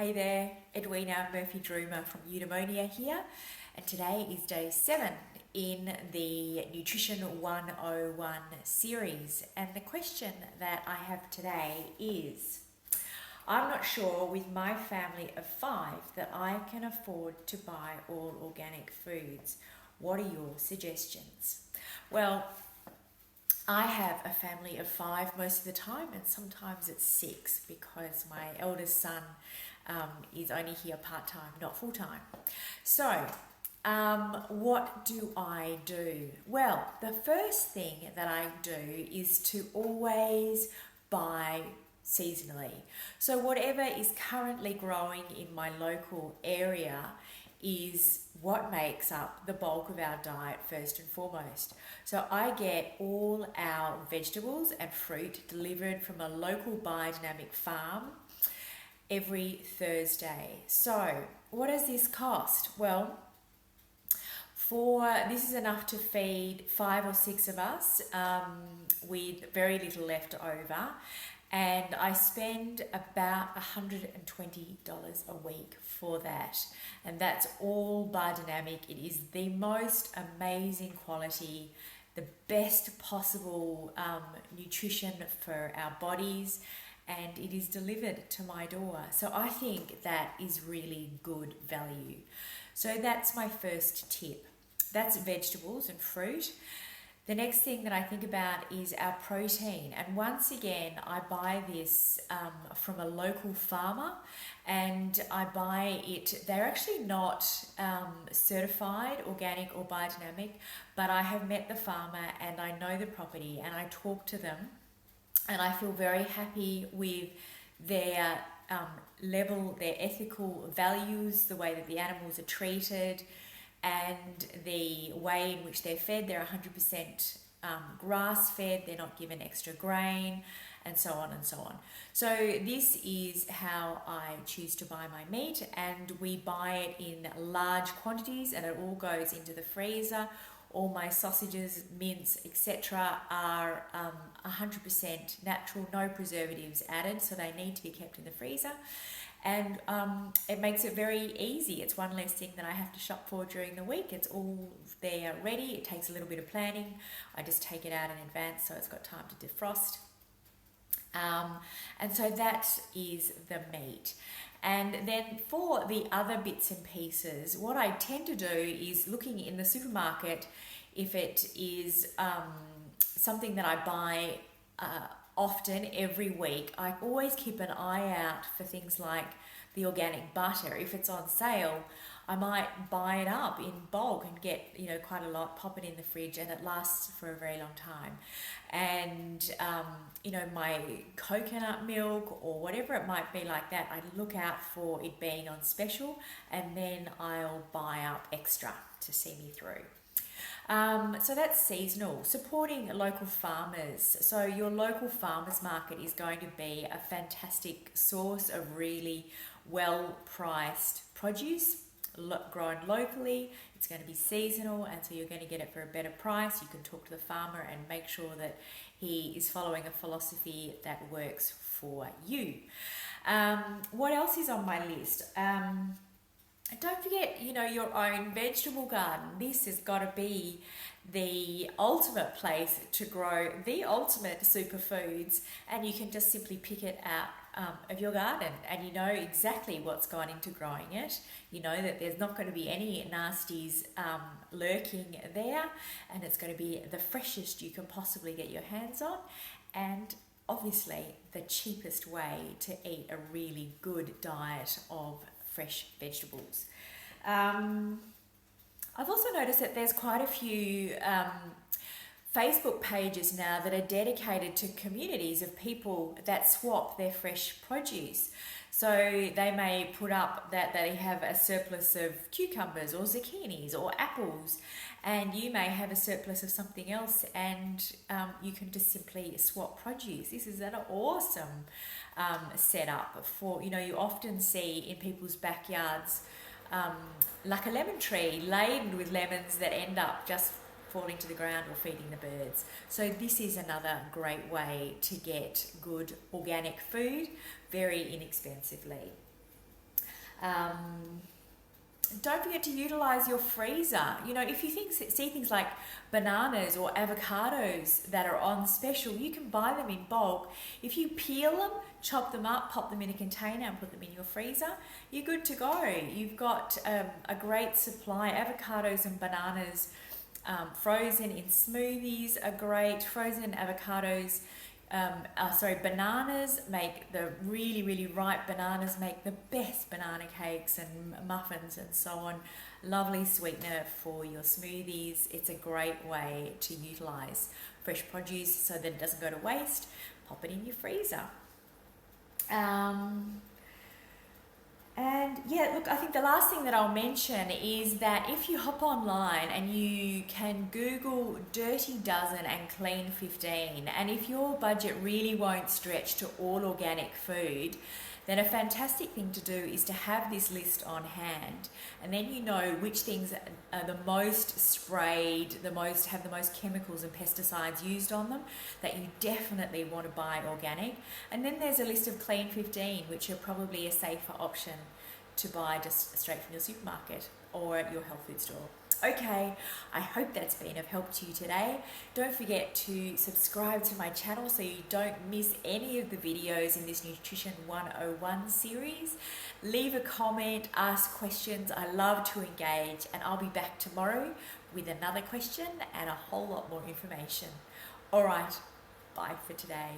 Hey there, Edwina Murphy-Droomer from Eudaimonia here, and today is day 7 in the Nutrition 101 series. And the question that I have today is, I'm not sure with my family of 5 that I can afford to buy all organic foods. What are your suggestions? Well, I have a family of 5 most of the time, and sometimes it's 6 because my eldest son is only here part-time, not full-time. So, what do I do? Well, the first thing that I do is to always buy seasonally. So whatever is currently growing in my local area is what makes up the bulk of our diet first and foremost. So I get all our vegetables and fruit delivered from a local biodynamic farm every Thursday. So what does this cost? Well, this is enough to feed 5 or 6 of us with very little left over. And I spend about $120 a week for that. And that's all biodynamic. It is the most amazing quality, the best possible nutrition for our bodies, and it is delivered to my door. So I think that is really good value. So that's my first tip. That's vegetables and fruit. The next thing that I think about is our protein, and once again I buy this from a local farmer, and I buy it, they're actually not certified organic or biodynamic, but I have met the farmer and I know the property and I talk to them, and I feel very happy with their level, their ethical values, the way that the animals are treated, and the way in which they're fed. They're 100% grass-fed, they're not given extra grain, and so on and so on. So this is how I choose to buy my meat, and we buy it in large quantities, and it all goes into the freezer. All my sausages, mince, etc. are 100% natural, no preservatives added, so they need to be kept in the freezer. And it makes it very easy. It's one less thing that I have to shop for during the week. It's all there ready. It takes a little bit of planning. I just take it out in advance so it's got time to defrost. And so that is the meat. And then for the other bits and pieces, what I tend to do is looking in the supermarket if it is something that I buy often every week. I always keep an eye out for things like the organic butter. If it's on sale, I might buy it up in bulk and get quite a lot, pop it in the fridge, and it lasts for a very long time. And my coconut milk or whatever it might be like that, I look out for it being on special, and then I'll buy up extra to see me through. So that's seasonal, supporting local farmers. So your local farmers market is going to be a fantastic source of really well-priced produce, grown locally. It's going to be seasonal, and so you're going to get it for a better price. You can talk to the farmer and make sure that he is following a philosophy that works for you. What else is on my list? Don't forget, your own vegetable garden. This has got to be the ultimate place to grow the ultimate superfoods, and you can just simply pick it out of your garden, and you know exactly what's gone into growing it. You know that there's not going to be any nasties lurking there, and it's going to be the freshest you can possibly get your hands on, and obviously the cheapest way to eat a really good diet of fresh vegetables. I've also noticed that there's quite a few Facebook pages now that are dedicated to communities of people that swap their fresh produce. So they may put up that they have a surplus of cucumbers or zucchinis or apples, and you may have a surplus of something else, and you can just simply swap produce. This is an awesome setup for, you often see in people's backyards like a lemon tree laden with lemons that end up just falling to the ground or feeding the birds. So this is another great way to get good organic food very inexpensively. Don't forget to utilize your freezer. You know, if you see things like bananas or avocados that are on special, you can buy them in bulk. If you peel them, chop them up, pop them in a container and put them in your freezer, you're good to go. You've got a great supply. Avocados and bananas frozen in smoothies are great. Frozen avocados, bananas make the really ripe bananas make the best banana cakes and muffins and so on. Lovely sweetener for your smoothies. It's a great way to utilize fresh produce so that it doesn't go to waste. Pop it in your freezer. And yeah, look, I think the last thing that I'll mention is that if you hop online and you can Google Dirty Dozen and Clean 15, and if your budget really won't stretch to all organic food, then a fantastic thing to do is to have this list on hand, and then you know which things are the most sprayed, have the most chemicals and pesticides used on them, that you definitely want to buy organic. And then there's a list of Clean 15, which are probably a safer option to buy just straight from your supermarket or at your health food store. Okay, I hope that's been of help to you today. Don't forget to subscribe to my channel so you don't miss any of the videos in this Nutrition 101 series. Leave a comment, ask questions. I love to engage, and I'll be back tomorrow with another question and a whole lot more information. All right, bye for today.